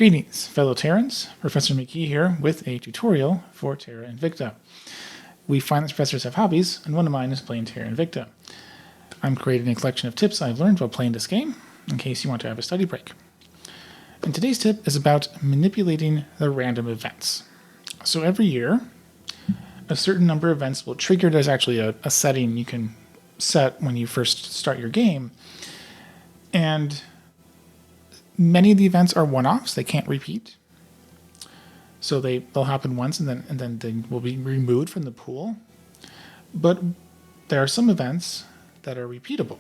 Greetings, fellow Terrans. Professor McKee here with a tutorial for Terra Invicta. We find that professors have hobbies, and one of mine is playing Terra Invicta. I'm creating a collection of tips I've learned while playing this game, in case you want to have a study break. And today's tip is about manipulating the random events. So every year, a certain number of events will trigger. There's actually a setting you can set when you first start your game. And many of the events are one-offs. They can't repeat. So they'll happen once and then they will be removed from the pool. But there are some events that are repeatable.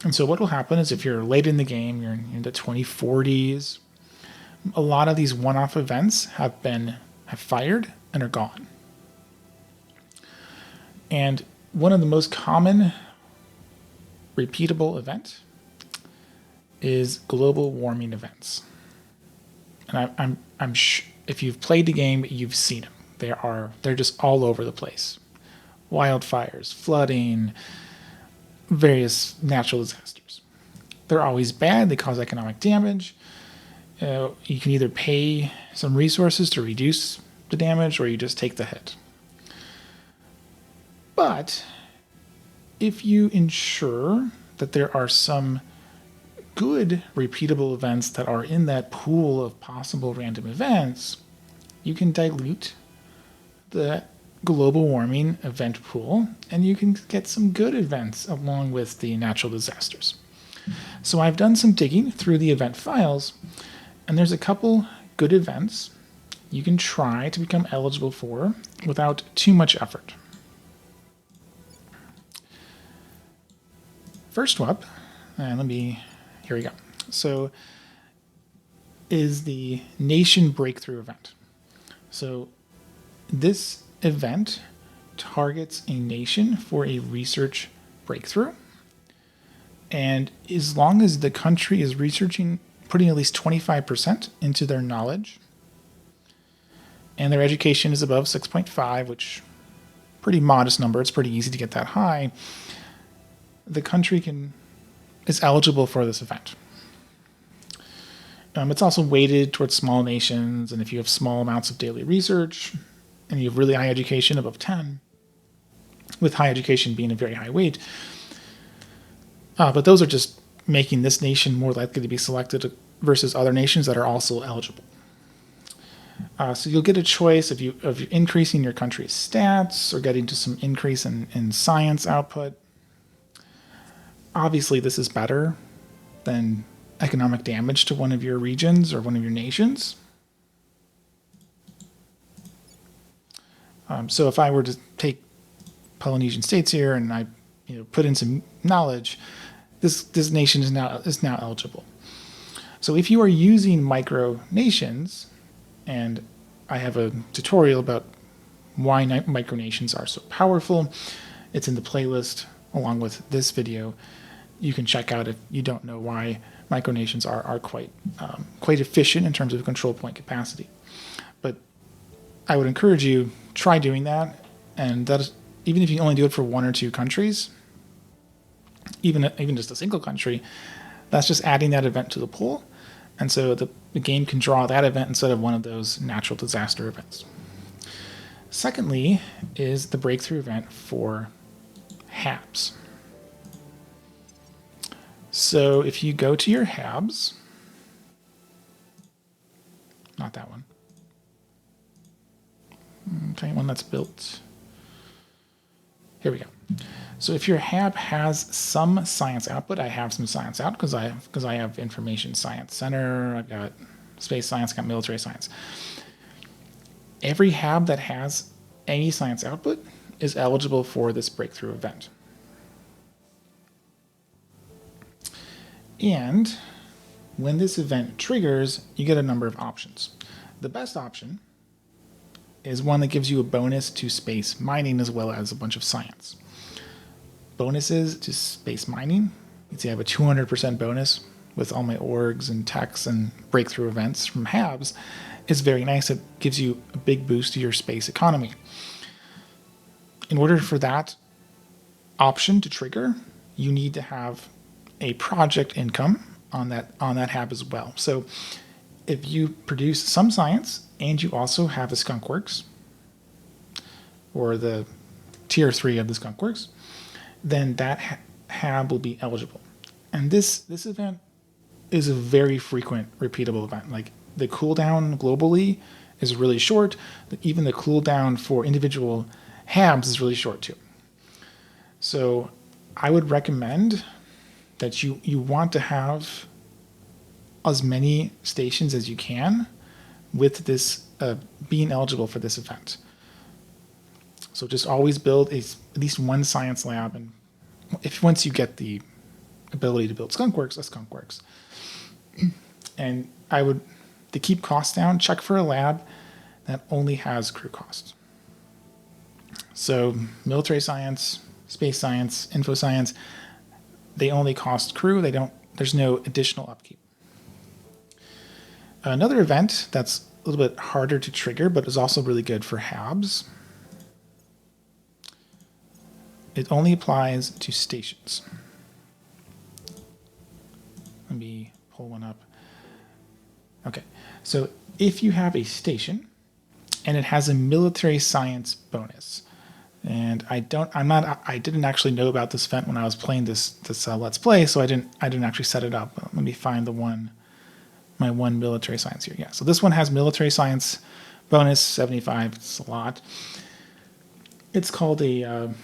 And so what will happen is if you're late in the game, you're in the 2040s, a lot of these one-off events have fired and are gone. And one of the most common repeatable event is global warming events. And I'm if you've played the game, you've seen them. They're just all over the place. Wildfires, flooding, various natural disasters. They're always bad. They cause economic damage. You can either pay some resources to reduce the damage, or you just take the hit. But if you ensure that there are some good repeatable events that are in that pool of possible random events, you can dilute the global warming event pool and you can get some good events along with the natural disasters. So I've done some digging through the event files, and there's a couple good events you can try to become eligible for without too much effort. First up, here we go. So is the Nation Breakthrough event. So this event targets a nation for a research breakthrough. And as long as the country is putting at least 25% into their knowledge, and their education is above 6.5, which pretty modest number, it's pretty easy to get that high, the country is eligible for this event. It's also weighted towards small nations, and if you have small amounts of daily research and you have really high education above 10, with high education being a very high weight, but those are just making this nation more likely to be selected versus other nations that are also eligible. So you'll get a choice of increasing your country's stats or getting to some increase in science output. Obviously, this is better than economic damage to one of your regions or one of your nations. So if I were to take Polynesian states here and I put in some knowledge, this nation is now eligible. So if you are using micronations, and I have a tutorial about why micronations are so powerful, it's in the playlist along with this video. You can check out if you don't know why micronations are quite efficient in terms of control point capacity. But I would encourage you, try doing that, and that is, even if you only do it for one or two countries, even just a single country, that's just adding that event to the pool, and so the game can draw that event instead of one of those natural disaster events. Secondly is the breakthrough event for habs. So if you go to your habs, not that one. Okay, one that's built. Here we go. So if your hab has some science output, I have some science out because I have information science center, I've got space science, got military science. Every hab that has any science output is eligible for this breakthrough event. And when this event triggers, you get a number of options. The best option is one that gives you a bonus to space mining as well as a bunch of science. Bonuses to space mining, you can see I have a 200% bonus with all my orgs and techs and breakthrough events from habs. It's very nice. It gives you a big boost to your space economy. In order for that option to trigger, you need to have a project income on that hab as well. So if you produce some science and you also have the skunk works, or the tier 3 of the skunk works, then that hab will be eligible. And this event is a very frequent repeatable event. Like the cooldown globally is really short. Even the cooldown for individual habs is really short too. So I would recommend that you want to have as many stations as you can with this being eligible for this event. So just always build at least one science lab, and once you get the ability to build skunkworks, a skunkworks. And I would, to keep costs down, check for a lab that only has crew costs. So military science, space science, info science, they only cost crew. There's no additional upkeep. Another event that's a little bit harder to trigger, but is also really good for habs. It only applies to stations. Let me pull one up. Okay, so if you have a station and it has a military science bonus, and I didn't actually know about this event when I was playing this Let's Play, so I didn't actually set it up. Let me find my one military science here. Yeah, so this one has military science bonus 75. It's a lot. It's called a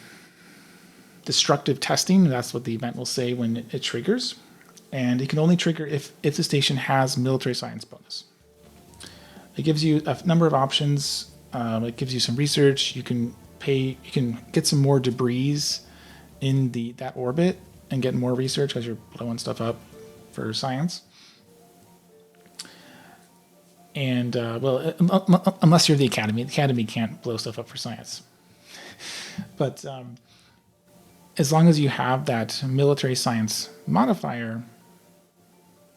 destructive testing. That's what the event will say when it triggers, and it can only trigger if the station has military science bonus. It gives you a number of options. It gives you some research. You can get some more debris in that orbit and get more research because you're blowing stuff up for science. And unless you're the academy can't blow stuff up for science. But as long as you have that military science modifier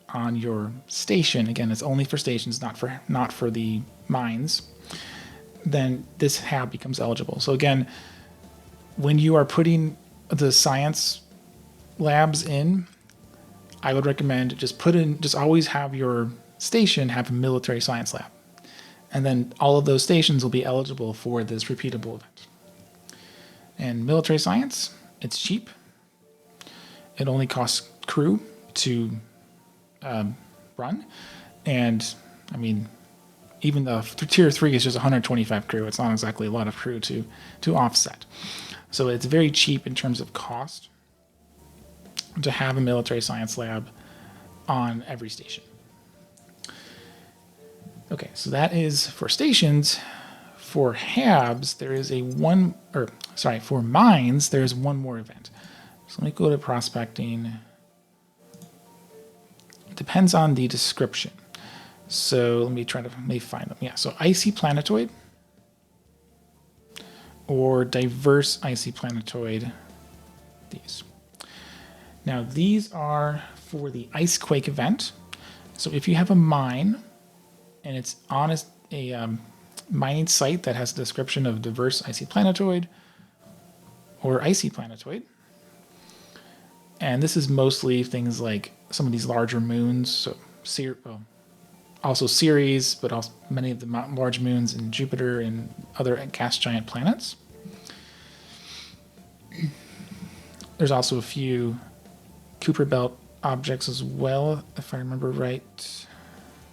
on your station, again, it's only for stations, not for the mines, then this hab becomes eligible. So again, when you are putting the science labs in, I would recommend just always have your station have a military science lab. And then all of those stations will be eligible for this repeatable event. And military science, it's cheap. It only costs crew to run. And I mean, even the tier 3 is just 125 crew. It's not exactly a lot of crew to offset. So it's very cheap in terms of cost to have a military science lab on every station. Okay, so that is for stations. For habs, for mines, there's one more event. So let me go to prospecting. It depends on the description. So let me find them. Yeah, so icy planetoid or diverse icy planetoid. These. Now these are for the icequake event. So if you have a mine and it's on a mining site that has a description of diverse icy planetoid or icy planetoid, and this is mostly things like some of these larger moons, so also Ceres, but also many of the large moons in Jupiter and other gas giant planets. There's also a few Kuiper Belt objects as well, if I remember right.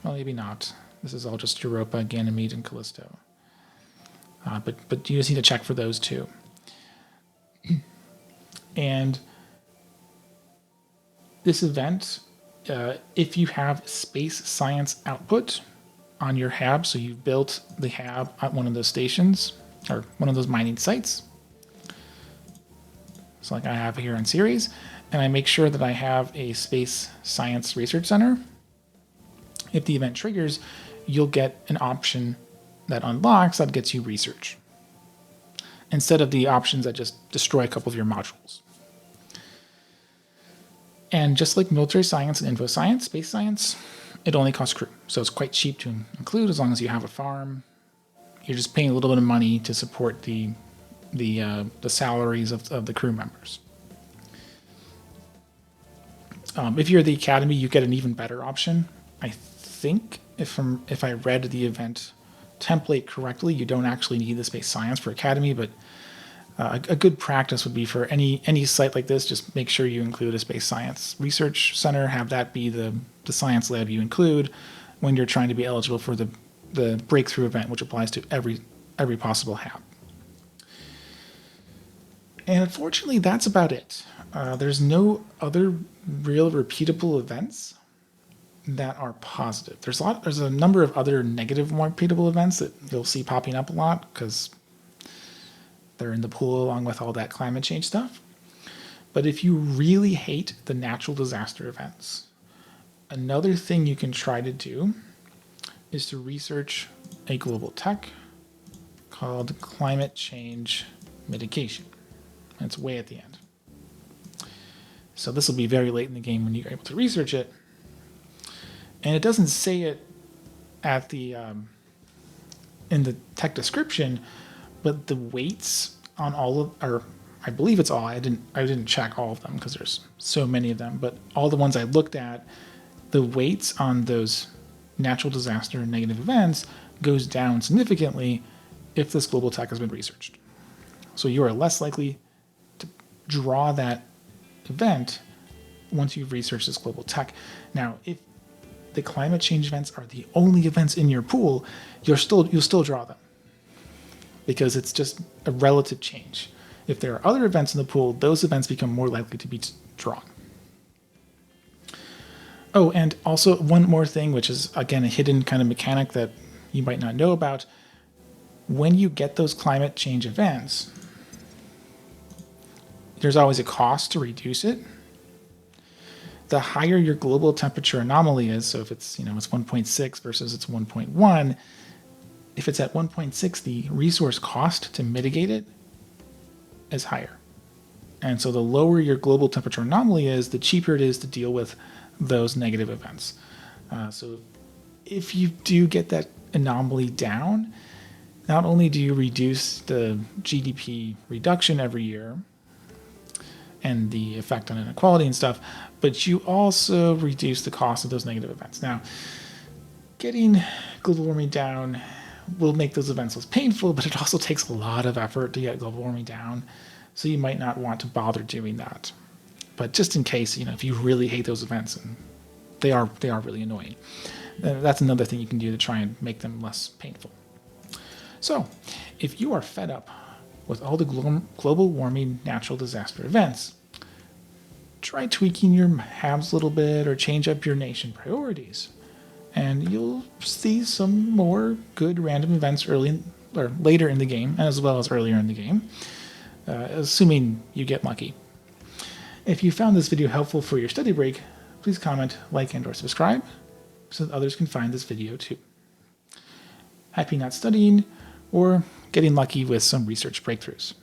Well, maybe not. This is all just Europa, Ganymede, and Callisto. But you just need to check for those too. And this event, if you have space science output on your hab, so you've built the hab at one of those stations or one of those mining sites, so like I have here in Ceres, and I make sure that I have a space science research center, if the event triggers, you'll get an option that unlocks that gets you research, instead of the options that just destroy a couple of your modules. And just like military science and info science, space science, it only costs crew. So it's quite cheap to include as long as you have a farm. You're just paying a little bit of money to support the salaries of the crew members. If you're the academy, you get an even better option. I think if I read the event template correctly, you don't actually need the space science for Academy, but a good practice would be for any site like this, just make sure you include a space science research center, have that be the science lab you include when you're trying to be eligible for the breakthrough event, which applies to every possible hab. And unfortunately, that's about it. There's no other real repeatable events that are positive. There's a number of other negative repeatable events that you'll see popping up a lot because they're in the pool along with all that climate change stuff. But if you really hate the natural disaster events, another thing you can try to do is to research a global tech called climate change mitigation. And it's way at the end. So this will be very late in the game when you're able to research it. And it doesn't say it at the in the tech description, but the weights on all of, or I believe it's all. I didn't check all of them because there's so many of them. But all the ones I looked at, the weights on those natural disaster and negative events goes down significantly if this global tech has been researched. So you are less likely to draw that event once you've researched this global tech. Now, if the climate change events are the only events in your pool, you'll still draw them because it's just a relative change. If there are other events in the pool, those events become more likely to be drawn. Oh, and also one more thing, which is, again, a hidden kind of mechanic that you might not know about. When you get those climate change events, there's always a cost to reduce it. The higher your global temperature anomaly is, so if it's, it's 1.6 versus it's 1.1, if it's at 1.6, the resource cost to mitigate it is higher. And so the lower your global temperature anomaly is, the cheaper it is to deal with those negative events. So if you do get that anomaly down, not only do you reduce the GDP reduction every year and the effect on inequality and stuff, but you also reduce the cost of those negative events. Now, getting global warming down will make those events less painful, but it also takes a lot of effort to get global warming down, so you might not want to bother doing that. But just in case, if you really hate those events, and they are really annoying, that's another thing you can do to try and make them less painful. So, if you are fed up with all the global warming natural disaster events, try tweaking your habs a little bit or change up your nation priorities, and you'll see some more good random events later in the game, as well as earlier in the game, assuming you get lucky. If you found this video helpful for your study break, please comment, like, and/or subscribe so that others can find this video too. Happy not studying or getting lucky with some research breakthroughs.